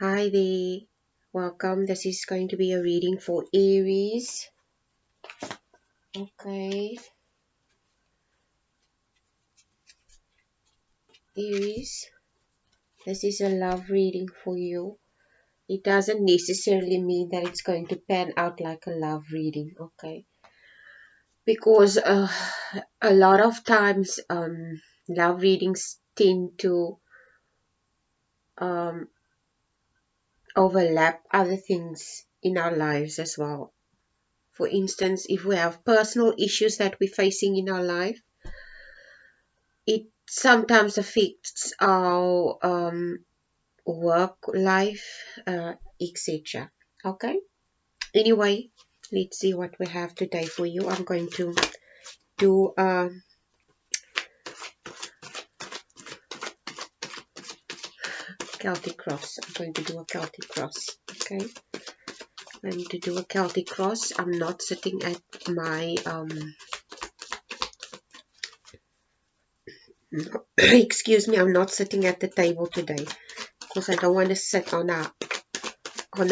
Hi there, welcome. This is going to be a reading for Aries. Okay, Aries, this is a love reading for you. It doesn't necessarily mean that it's going to pan out like a love reading, okay? Because a lot of times love readings tend to um, overlap other things in our lives as well. For instance, if we have personal issues that we're facing in our life, it sometimes affects our work life, etc. Okay, anyway, let's see what we have today for you. I'm going to do a Celtic cross. I'm going to do a Celtic cross. Okay, I'm going to do a Celtic cross. I'm not sitting at my excuse me, I'm not sitting at the table today because I don't want to sit on a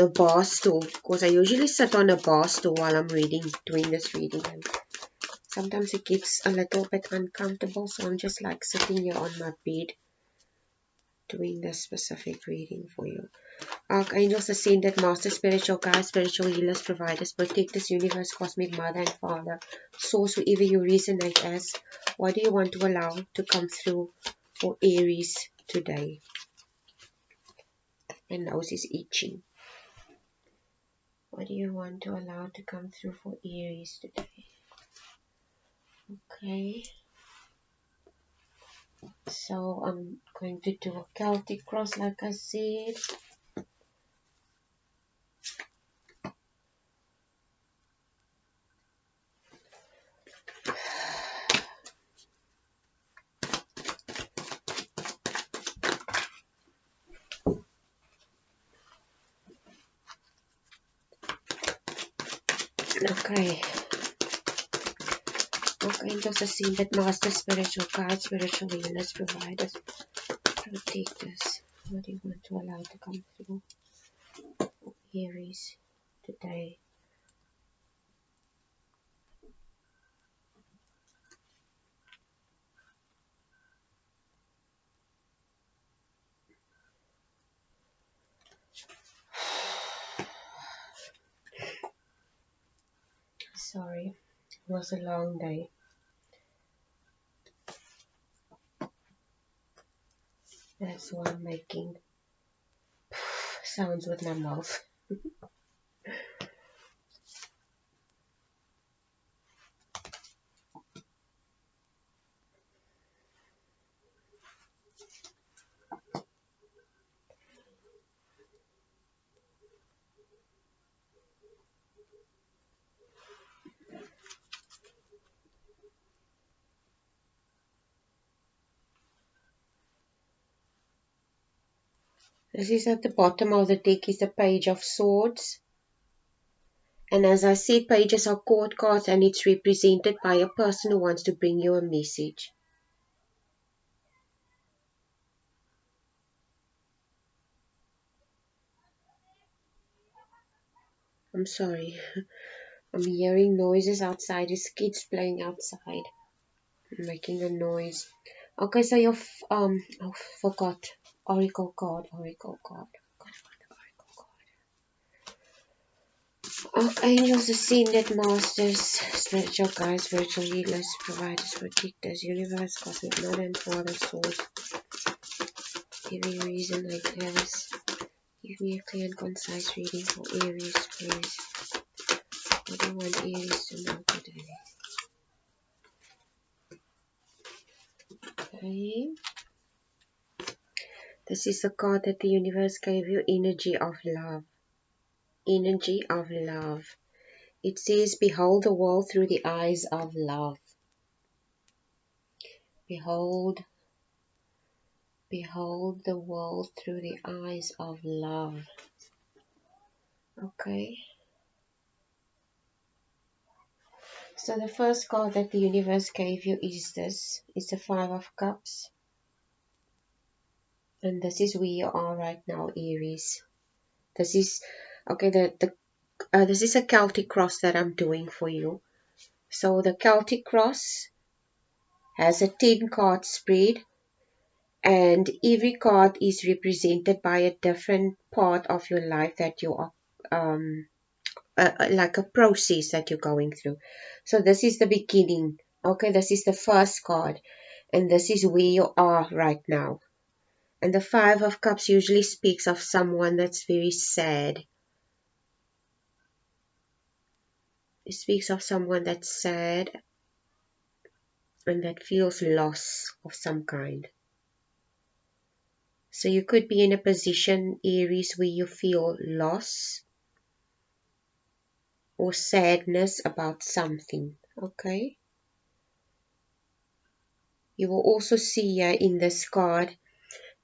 bar stool, because I usually sit on a bar stool while I'm doing this reading, and sometimes it gets a little bit uncomfortable, so I'm just like sitting here on my bed doing this specific reading for you. Archangels, Ascended Master, Spiritual Guides, Spiritual Healers, Providers, Protectors, Universe, Cosmic Mother and Father, Source, whoever you resonate as, what do you want to allow to come through for Aries today? My nose is itching. What do you want to allow to come through for Aries today? Okay. So I'm going to do a Celtic cross like I said. Okay. Archangels, Ascended Master, Spiritual Guides, Spiritual Healers, Providers, Protectors. What do you want to allow to come through for Aries today? Sorry, it was a long day. That's why I'm making sounds with my mouth. This is at the bottom of the deck, is the Page of Swords. And as I said, pages are court cards, and it's represented by a person who wants to bring you a message. I'm sorry. I'm hearing noises outside. There's kids playing outside, making a noise. Okay, so you've forgot. Oracle card. Archangels, Ascended Masters, Spiritual Guides, Spiritual Healers, Providers, Protectors, Universe, Cosmic Mother and Father, Source. Every reason like Aries. Give me a clear and concise reading for Aries, please. What do you want Aries to know today? Okay. This is the card that the universe gave you, energy of love. Energy of love. It says, behold the world through the eyes of love. Behold the world through the eyes of love. Okay. So the first card that the universe gave you is this. It's the Five of Cups. And this is where you are right now, Aries. This is, okay, this is a Celtic cross that I'm doing for you. So the Celtic cross has a 10 card spread, and every card is represented by a different part of your life that you are, like a process that you're going through. So this is the beginning. Okay, this is the first card, and this is where you are right now. And the Five of Cups usually speaks of someone that's very sad. It speaks of someone that's sad and that feels loss of some kind. So you could be in a position, Aries, where you feel loss or sadness about something. Okay? You will also see here in this card,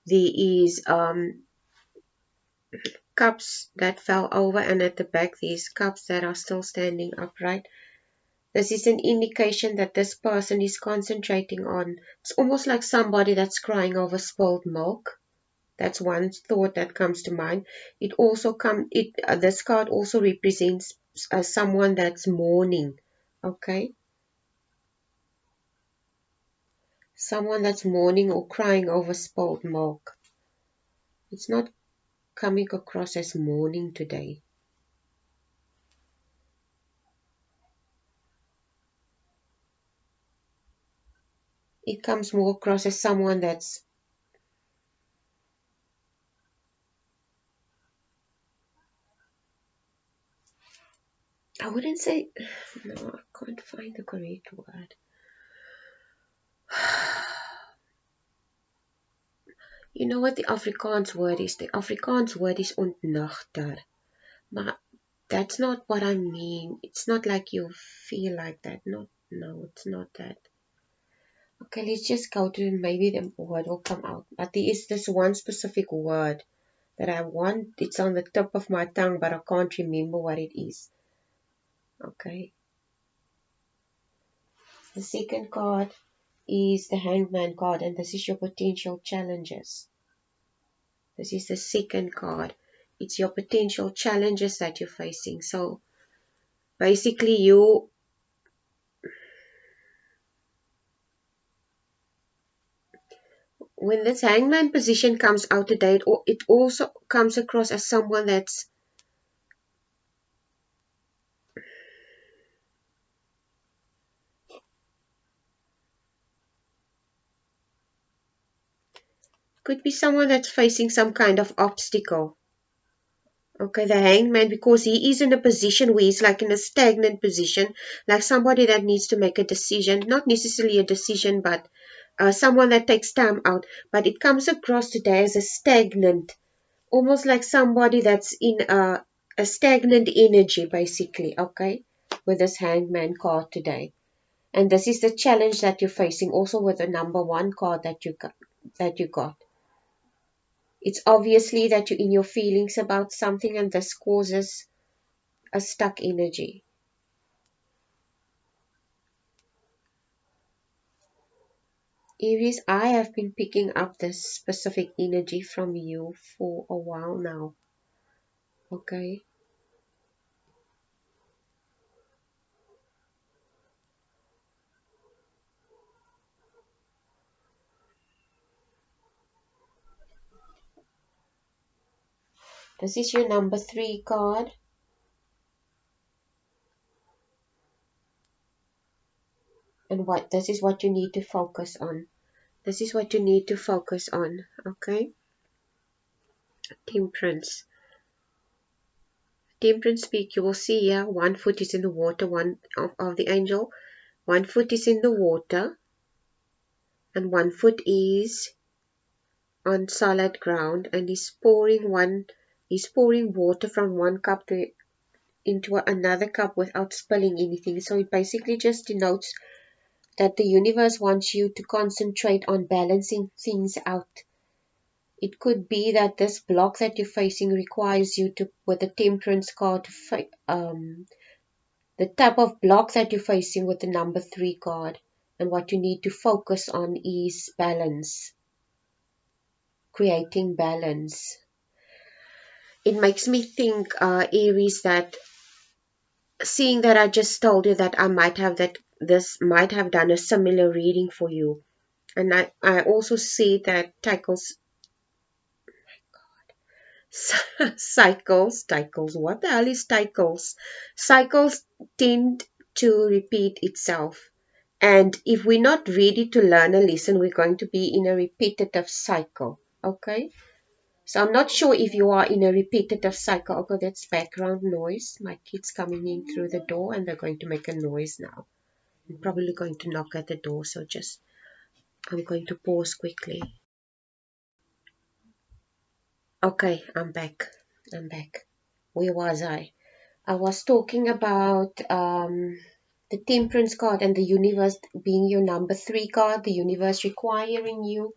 there is cups that fell over, and at the back there's cups that are still standing upright. This is an indication that this person is concentrating on, it's almost like somebody that's crying over spilled milk. That's one thought that comes to mind. It also this card also represents someone that's mourning. Okay? Someone that's mourning or crying over spilled milk. It's not coming across as mourning today. It comes more across as someone that's, I wouldn't say, no, I can't find the correct word. You know what the Afrikaans word is? The Afrikaans word is ontnugter. But that's not what I mean. It's not like you feel like that. No, it's not that. Okay, let's just go to maybe the word will come out. But there is this one specific word that I want. It's on the tip of my tongue, but I can't remember what it is. Okay. The second card is the Hangman card, and this is your potential challenges. This is the second card. It's your potential challenges that you're facing. So basically when this Hangman position comes out today, it also comes across as someone that's could be someone that's facing some kind of obstacle. Okay, the Hangman, because he is in a position where he's like in a stagnant position, like somebody that needs to make a decision, not necessarily a decision, but someone that takes time out. But it comes across today as a stagnant, almost like somebody that's in a stagnant energy, basically, okay, with this Hangman card today. And this is the challenge that you're facing, also with the number one card that you got. It's obviously that you're in your feelings about something, and this causes a stuck energy. Aries, I have been picking up this specific energy from you for a while now. Okay? This is your number 3 card. And this is what you need to focus on. This is what you need to focus on. Okay? Temperance. Temperance speak, you will see here, one foot is in the water, one of the angel. One foot is in the water, and one foot is on solid ground, and he's pouring water from one cup into another cup without spilling anything. So it basically just denotes that the universe wants you to concentrate on balancing things out. It could be that this block that you're facing requires you to, with the temperance card, the type of block that you're facing with the number 3 card, and what you need to focus on is balance, creating balance. it makes me think, Aries, that seeing that I just told you that I might have that this might have done a similar reading for you. And I also see that cycles, what the hell is cycles? Cycles tend to repeat itself. And if we're not ready to learn a lesson, we're going to be in a repetitive cycle. Okay? So I'm not sure if you are in a repetitive cycle. Okay, that's background noise. My kids coming in through the door and they're going to make a noise now. I'm probably going to knock at the door, so I'm going to pause quickly. Okay, I'm back. Where was I? I was talking about the Temperance card and the universe being your number 3 card, the universe requiring you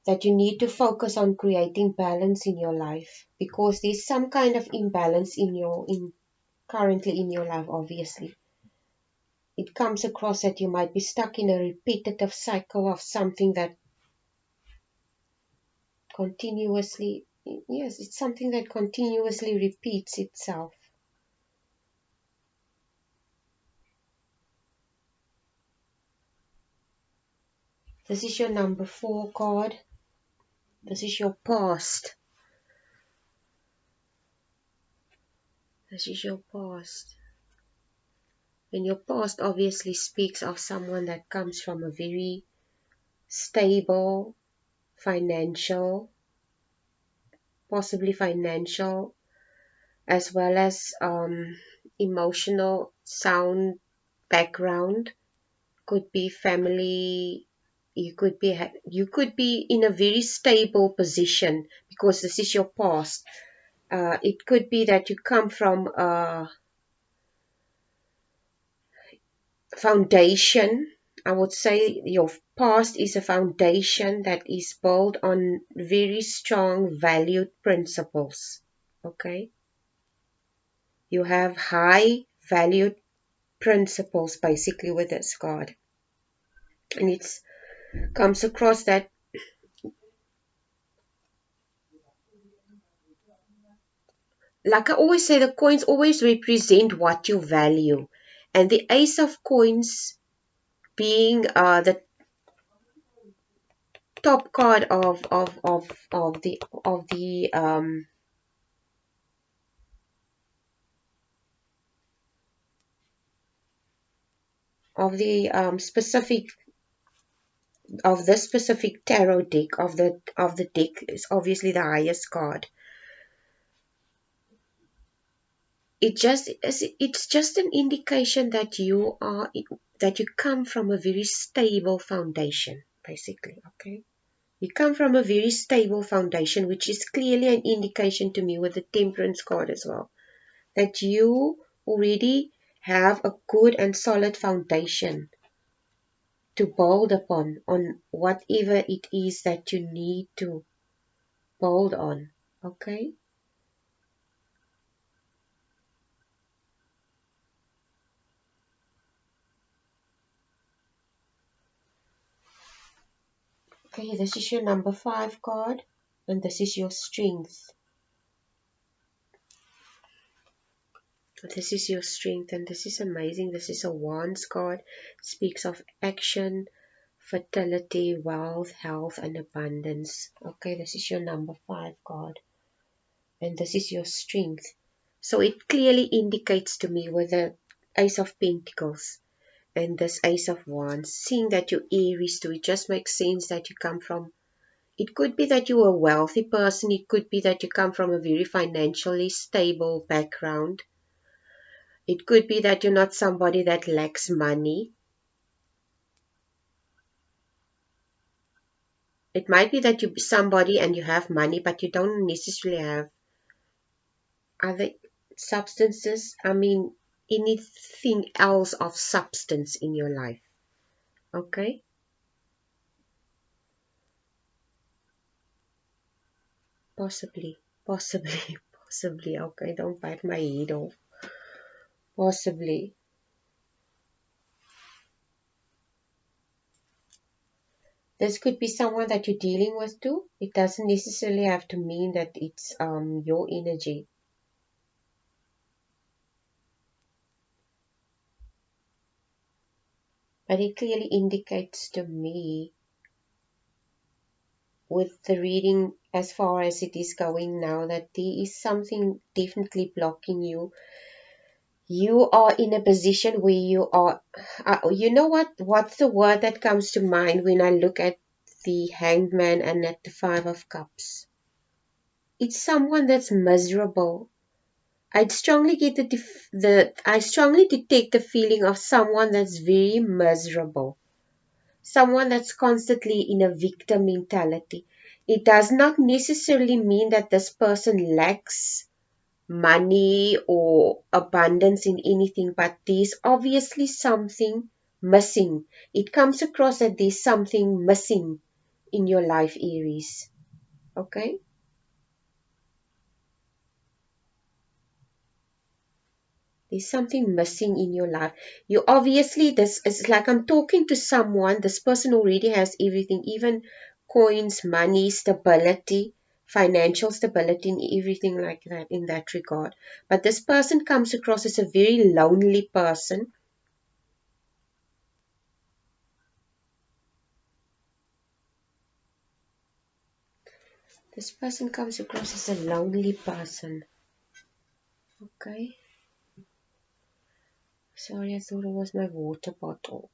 that you need to focus on creating balance in your life, because there's some kind of imbalance currently in your life. Obviously, it comes across that you might be stuck in a repetitive cycle of something that continuously, yes, it's something that continuously repeats itself. This is your number 4 card. This is your past. This is your past. And your past obviously speaks of someone that comes from a very stable financial, possibly financial, as well as emotional, sound background. Could be family. You could be in a very stable position because this is your past. It could be that you come from a foundation. I would say your past is a foundation that is built on very strong valued principles. Okay? You have high valued principles basically with this card. And it comes across that, like I always say, the coins always represent what you value. And the Ace of Coins being the top card specific of this specific tarot deck, of the deck, is obviously the highest card. It's just an indication that you come from a very stable foundation, basically. Okay, you come from a very stable foundation, which is clearly an indication to me with the Temperance card as well, that you already have a good and solid foundation to build upon, on whatever it is that you need to build on. Okay? Okay, this is your number 5 card, and this is your strength. This is your strength, and this is amazing. This is a Wands card. It speaks of action, fertility, wealth, health, and abundance. Okay, this is your number 5 card, and this is your strength. So it clearly indicates to me with the Ace of Pentacles and this Ace of Wands, seeing that you're Aries too, it just makes sense that you come from, it could be that you're a wealthy person, it could be that you come from a very financially stable background, it could be that you're not somebody that lacks money. It might be that you're somebody and you have money, but you don't necessarily have other substances. I mean, anything else of substance in your life. Okay? Possibly. Possibly. Possibly. Okay, don't bite my head off. Possibly. This could be someone that you're dealing with too. It doesn't necessarily have to mean that it's your energy. But it clearly indicates to me, with the reading as far as it is going now, that there is something definitely blocking you. You are in a position where you are, you know what's the word that comes to mind when I look at the Hanged Man and at the Five of Cups? It's someone that's miserable. I strongly get I strongly detect the feeling of someone that's very miserable. Someone that's constantly in a victim mentality. It does not necessarily mean that this person lacks money or abundance in anything, but there's obviously something missing. It comes across that there's something missing in your life, Aries. Okay? There's something missing in your life. You obviously, this is like I'm talking to someone, this person already has everything, even coins, money, stability, financial stability, and everything like that in that regard. But this person comes across as a very lonely person. This person comes across as a lonely person. Okay. Sorry, I thought it was my water bottle.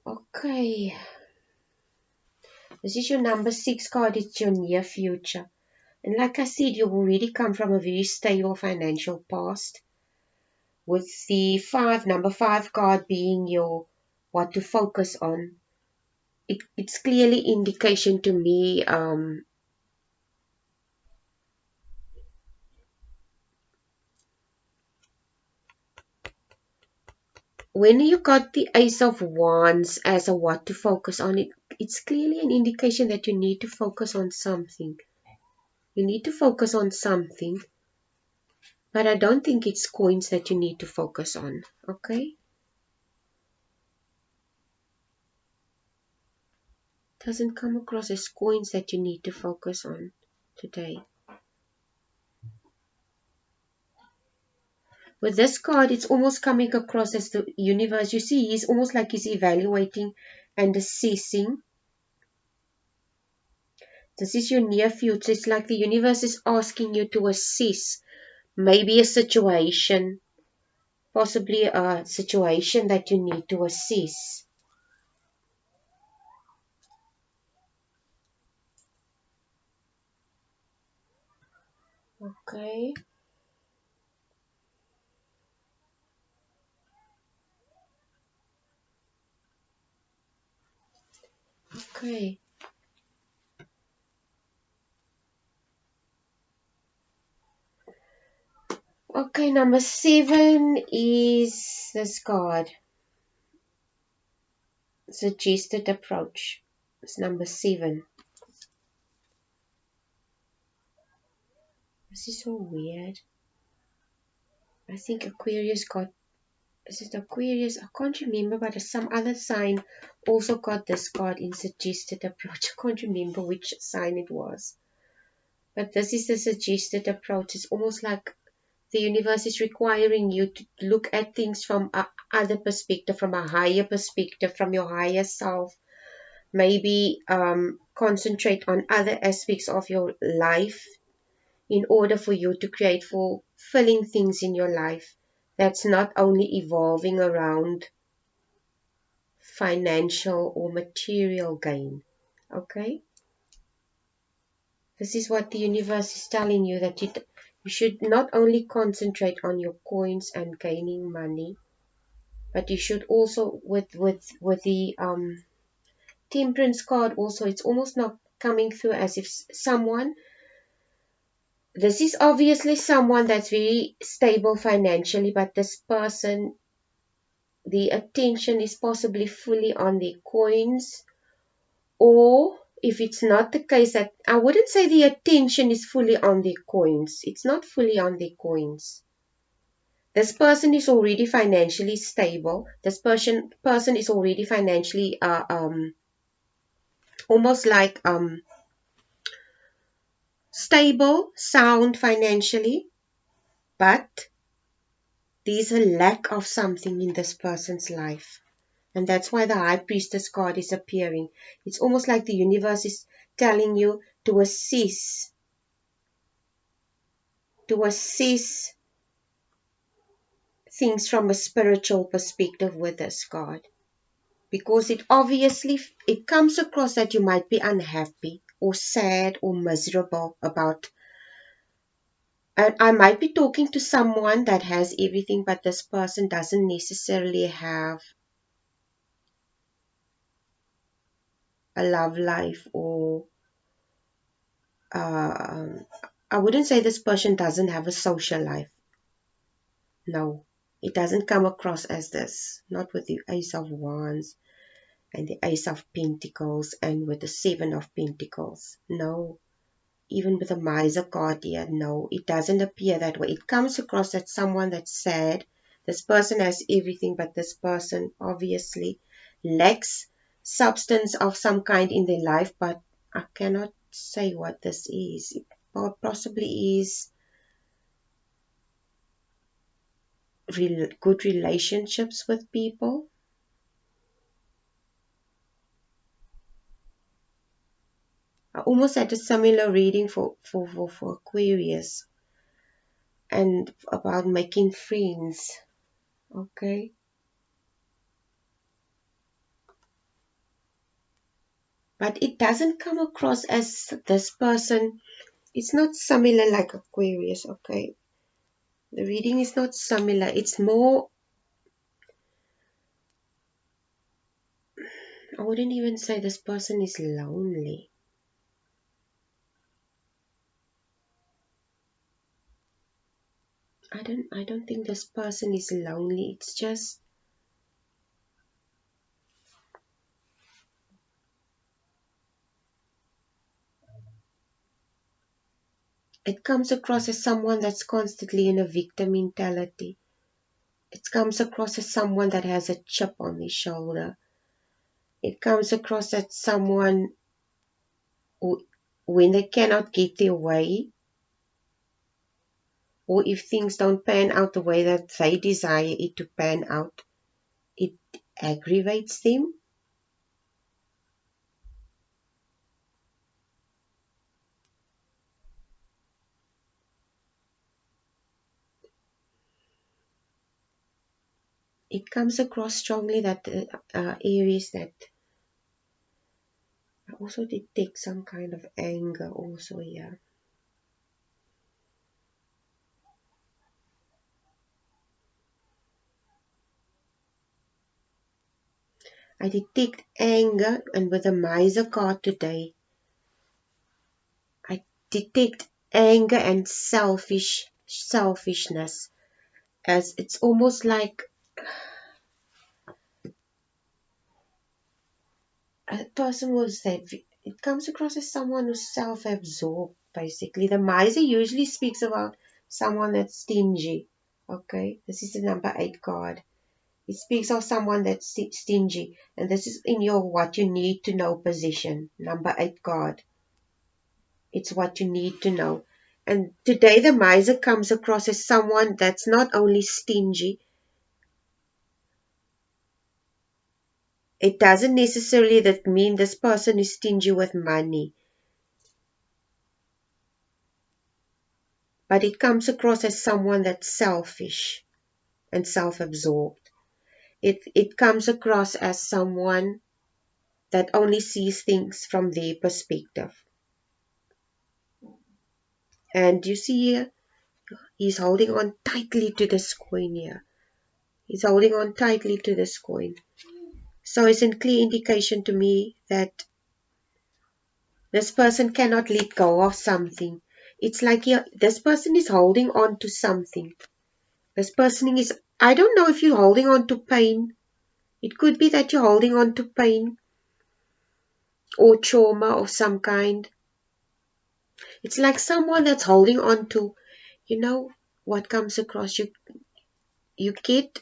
Okay. This is your number 6 card. It's your near future. And like I said, you already come from a very stable financial past. With the number 5 card being your what to focus on. It's clearly indication to me, when you got the Ace of Wands as a what to focus on, it's clearly an indication that you need to focus on something. You need to focus on something, but I don't think it's coins that you need to focus on, okay? Doesn't come across as coins that you need to focus on today. With this card, it's almost coming across as the universe. You see, he's almost like he's evaluating and assessing. This is your near future. It's like the universe is asking you to assess maybe a situation, possibly a situation that you need to assess. Okay. Okay. Okay, number 7 is this card. Suggested approach. It's number 7. This is so weird. I think Aquarius got, is it Aquarius? I can't remember, but some other sign also got this card in suggested approach. I can't remember which sign it was. But this is the suggested approach. It's almost like the universe is requiring you to look at things from a other perspective, from a higher perspective, from your higher self. Maybe concentrate on other aspects of your life in order for you to create fulfilling things in your life that's not only evolving around financial or material gain. Okay? This is what the universe is telling you, that you should not only concentrate on your coins and gaining money, but you should also with the temperance card also, it's almost not coming through as if someone, this is obviously someone that's very stable financially, but this person, the attention is possibly fully on the coins, or if it's not the case, that I wouldn't say the attention is fully on the coins. It's not fully on the coins. This person is already financially stable. This person is already financially almost like stable, sound financially, but there's a lack of something in this person's life. And that's why the High Priestess card is appearing. It's almost like the universe is telling you to assess things from a spiritual perspective with this card. Because it comes across that you might be unhappy or sad or miserable about. And I might be talking to someone that has everything, but this person doesn't necessarily have a love life, or I wouldn't say this person doesn't have a social life. No, it doesn't come across as this. Not with the Ace of Wands and the Ace of Pentacles and with the Seven of Pentacles. No, even with the Miser card here, no, it doesn't appear that way. It comes across as someone that's sad. This person has everything, but this person obviously lacks substance of some kind in their life, but I cannot say what this is. It possibly is good relationships with people. I almost had a similar reading for Aquarius and about making friends. Okay. But it doesn't come across as this person. It's not similar like Aquarius, okay? The reading is not similar. It's more, I wouldn't even say this person is lonely. I don't think this person is lonely. It's just it comes across as someone that's constantly in a victim mentality. It comes across as someone that has a chip on their shoulder. It comes across as someone who, when they cannot get their way, or if things don't pan out the way that they desire it to pan out, it aggravates them. It comes across strongly that Aries, that I also detect some kind of anger also here. I detect anger, and with the Miser card today, I detect anger and selfishness, as it's almost like a person was that it comes across as someone who's self-absorbed. Basically, the Miser usually speaks about someone that's stingy. Okay, this is the number 8 card. It speaks of someone that's stingy, and this is in your what you need to know position. Number 8 card. It's what you need to know. And today the Miser comes across as someone that's not only stingy. It doesn't necessarily that mean this person is stingy with money, but it comes across as someone that's selfish and self-absorbed. It comes across as someone that only sees things from their perspective. And you see here, he's holding on tightly to this coin here. He's holding on tightly to this coin. So it's a clear indication to me that this person cannot let go of something. It's like this person is holding on to something. This person is, I don't know if you're holding on to pain. It could be that you're holding on to pain or trauma of some kind. It's like someone that's holding on to, what comes across you. you get,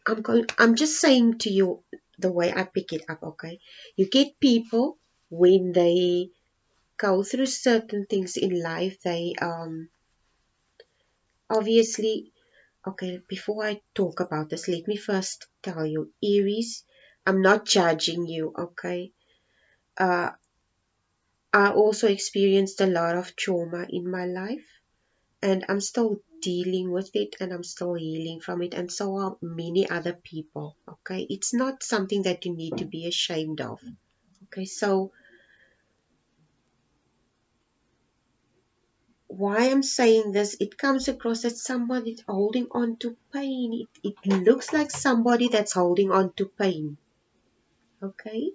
I'm just saying to you the way I pick it up, okay? You get people when they go through certain things in life, they obviously, okay, before I talk about this, let me first tell you, Aries, I'm not judging you, okay? Uh, I also experienced a lot of trauma in my life, and I'm still dealing with it, and I'm still healing from it, and so are many other people, okay? It's not something that you need to be ashamed of, okay? So why I'm saying this, it comes across as somebody holding on to pain. It looks like somebody that's holding on to pain, okay?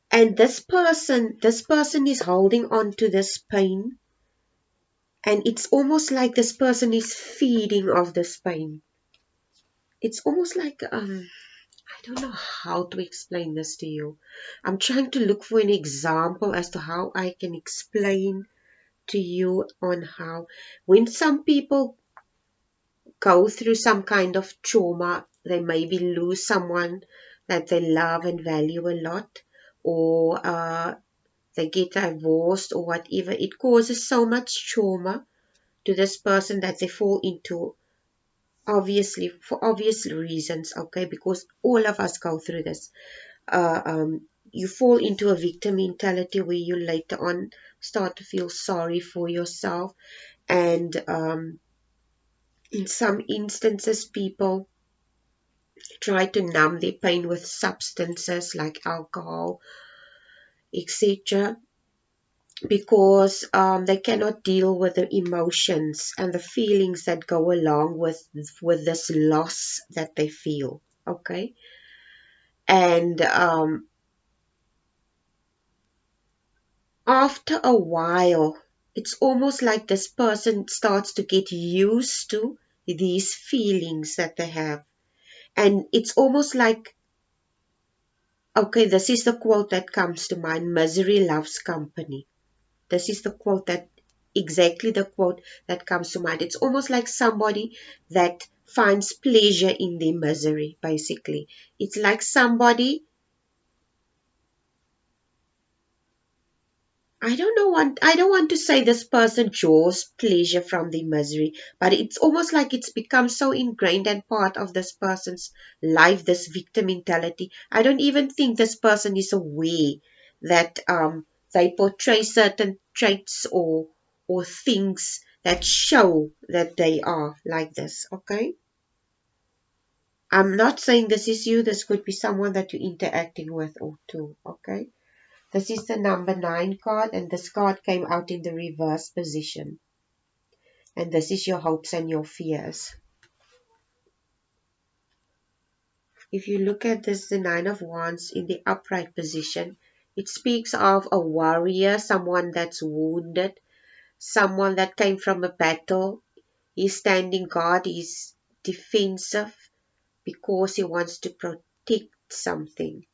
And this person is holding on to this pain, and it's almost like this person is feeding off this pain. It's almost like I don't know how to explain this to you. I'm trying to look for an example as to how I can explain to you on how when some people go through some kind of trauma, they maybe lose someone that they love and value a lot, or they get divorced or whatever. It causes so much trauma to this person that they fall into, obviously for obvious reasons, okay, because all of us go through this. You fall into a victim mentality where you later on start to feel sorry for yourself, and in some instances people try to numb their pain with substances like alcohol, etc., because they cannot deal with the emotions and the feelings that go along with this loss that they feel, okay. And after a while, it's almost like this person starts to get used to these feelings that they have, and it's almost like, okay, this is the quote that comes to mind: misery loves company. This is the quote that, exactly the quote that comes to mind. It's almost like somebody that finds pleasure in their misery, basically. It's like somebody, I don't want to say this person draws pleasure from the misery, but it's almost like it's become so ingrained and part of this person's life, this victim mentality. I don't even think this person is aware that they portray certain traits or things that show that they are like this, okay? I'm not saying this is you, this could be someone that you're interacting with or to, okay? This is the number 9 card, and this card came out in the reverse position. And this is your hopes and your fears. If you look at this, the 9 of Wands in the upright position, it speaks of a warrior, someone that's wounded, someone that came from a battle. He's standing guard, he's defensive because he wants to protect something.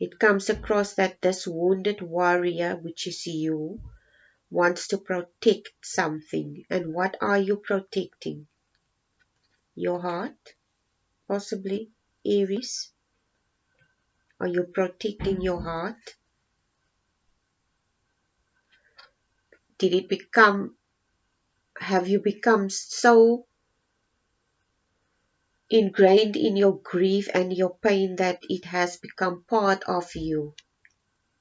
It comes across that this wounded warrior, which is you, wants to protect something. And what are you protecting? Your heart? Possibly, Aries? Are you protecting your heart? Did it become, have you become so ingrained in your grief and your pain that it has become part of you?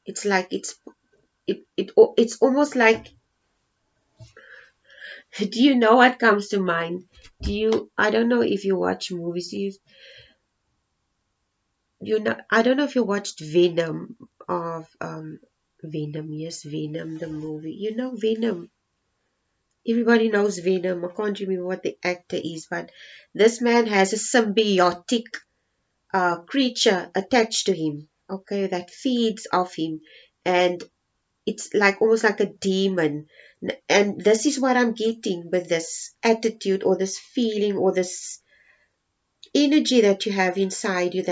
It's like it's almost like, do you know what comes to mind? I don't know if you watch movies, I don't know if you watched Venom of Venom, yes, Venom the movie. You know Venom. Everybody knows Venom. I can't remember what the actor is, but this man has a symbiotic creature attached to him, okay, that feeds off him, and it's like almost like a demon. And this is what I'm getting with this attitude or this feeling or this energy that you have inside you,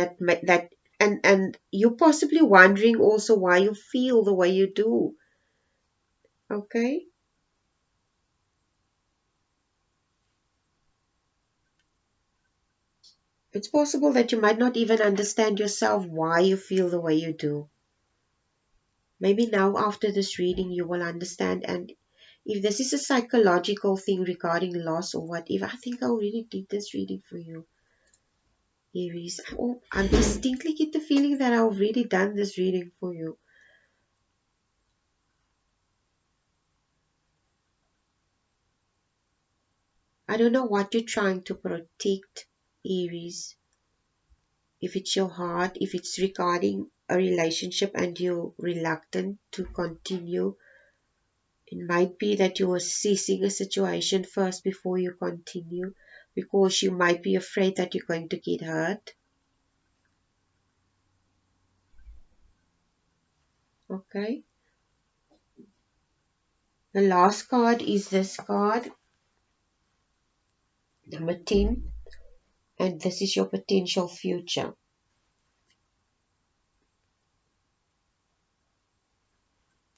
and you're possibly wondering also why you feel the way you do. Okay? It's possible that you might not even understand yourself why you feel the way you do. Maybe now after this reading you will understand, and if this is a psychological thing regarding loss or whatever, I think I already did this reading for you, Aries. Oh, I distinctly get the feeling that I've already done this reading for you. I don't know what you're trying to protect, Aries. If it's your heart, if it's regarding a relationship and you're reluctant to continue, it might be that you're assessing a situation first before you continue, because you might be afraid that you're going to get hurt. Okay. The last card is this card, number 10, and this is your potential future.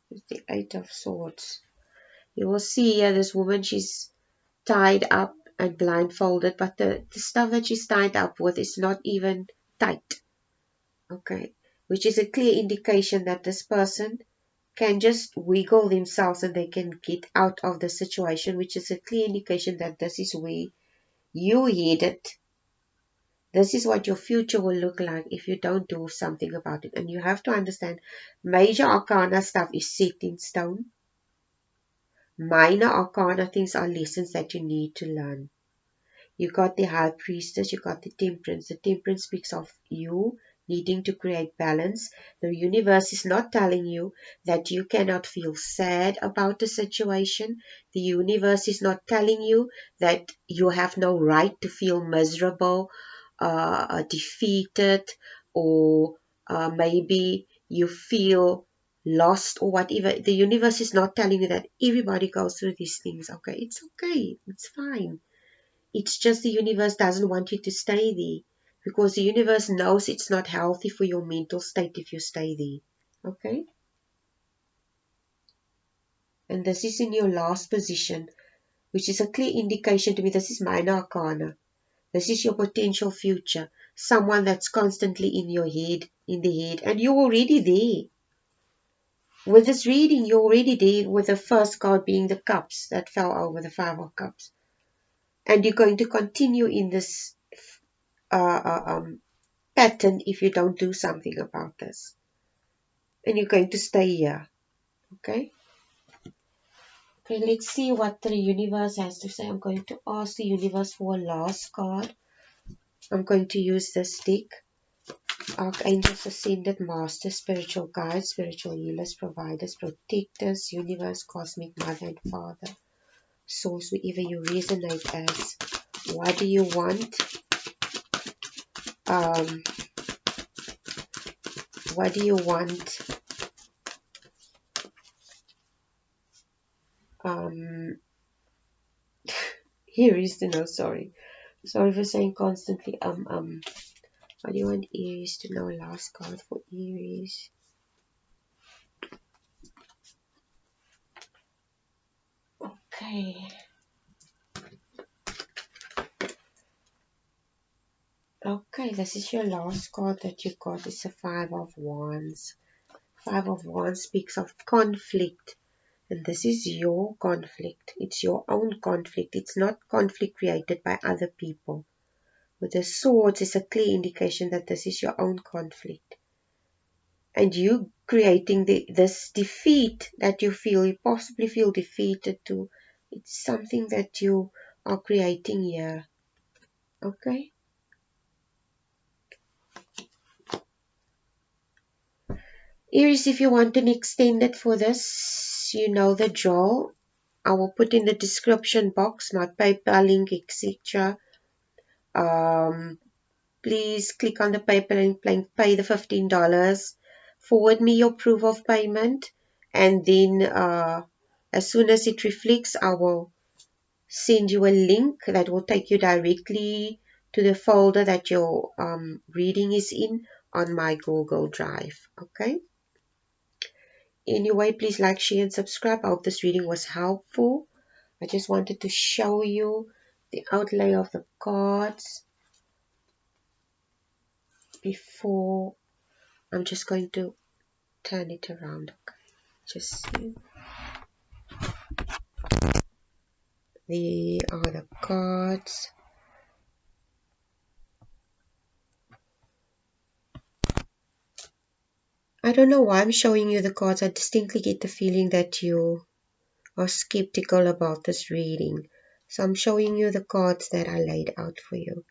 It's the 8 of Swords. You will see here this woman, she's tied up and blindfolded, but the stuff that she's tied up with is not even tight. Okay. Which is a clear indication that this person can just wiggle themselves and they can get out of the situation, which is a clear indication that this is where you headed. This is what your future will look like if you don't do something about it. And you have to understand, major arcana stuff is set in stone. Minor arcana things are lessons that you need to learn. You got the High Priestess, you got the Temperance. The Temperance speaks of you needing to create balance. The universe is not telling you that you cannot feel sad about the situation. The universe is not telling you that you have no right to feel miserable, defeated, or maybe you feel lost or whatever. The universe is not telling you that. Everybody goes through these things. Okay, it's fine. It's just the universe doesn't want you to stay there, because the universe knows it's not healthy for your mental state if you stay there. Okay? And this is in your last position, which is a clear indication to me. This is minor arcana. This is your potential future. Someone that's constantly in your head, in the head. And you're already there. With this reading, you're already there, with the first card being the cups that fell over, the 5 of cups. And you're going to continue in this pattern if you don't do something about this. And you're going to stay here. Okay? Okay, let's see what the universe has to say. I'm going to ask the universe for a last card. I'm going to use this deck. Archangels, Ascended Masters, Spiritual Guides, Spiritual Healers, Providers, Protectors, Universe, Cosmic Mother and Father, Source, wherever you resonate as. What do you want? What do you want? Here is the no, sorry. Sorry for saying constantly, what do you want Aries to know? Last card for Aries. Okay. Okay, this is your last card that you got. It's a 5 of Wands. 5 of Wands speaks of conflict. And this is your conflict. It's your own conflict. It's not conflict created by other people. With the swords is a clear indication that this is your own conflict. And you creating this defeat that you feel, you possibly feel defeated too. It's something that you are creating here. Okay? Aries, if you want an extended for this, you know the drill. I will put in the description box my PayPal link, etc. Please click on the PayPal link, pay the $15. Forward me your proof of payment, and then as soon as it reflects, I will send you a link that will take you directly to the folder that your reading is in on my Google Drive. Okay? Anyway, please like, share, and subscribe. I hope this reading was helpful. I just wanted to show you the outlay of the cards before. I'm just going to turn it around. Okay, just see. There are the cards. I don't know why I'm showing you the cards. I distinctly get the feeling that you are skeptical about this reading. So I'm showing you the cards that I laid out for you.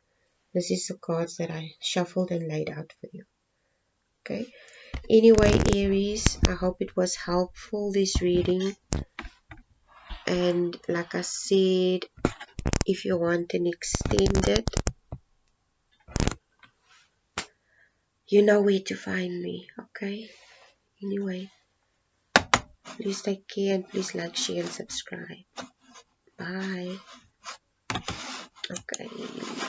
This is the cards that I shuffled and laid out for you. Okay. Anyway, Aries, I hope it was helpful, this reading. And like I said, if you want an extended, you know where to find me. Okay. Anyway, please take care and please like, share, and subscribe. Bye. Okay.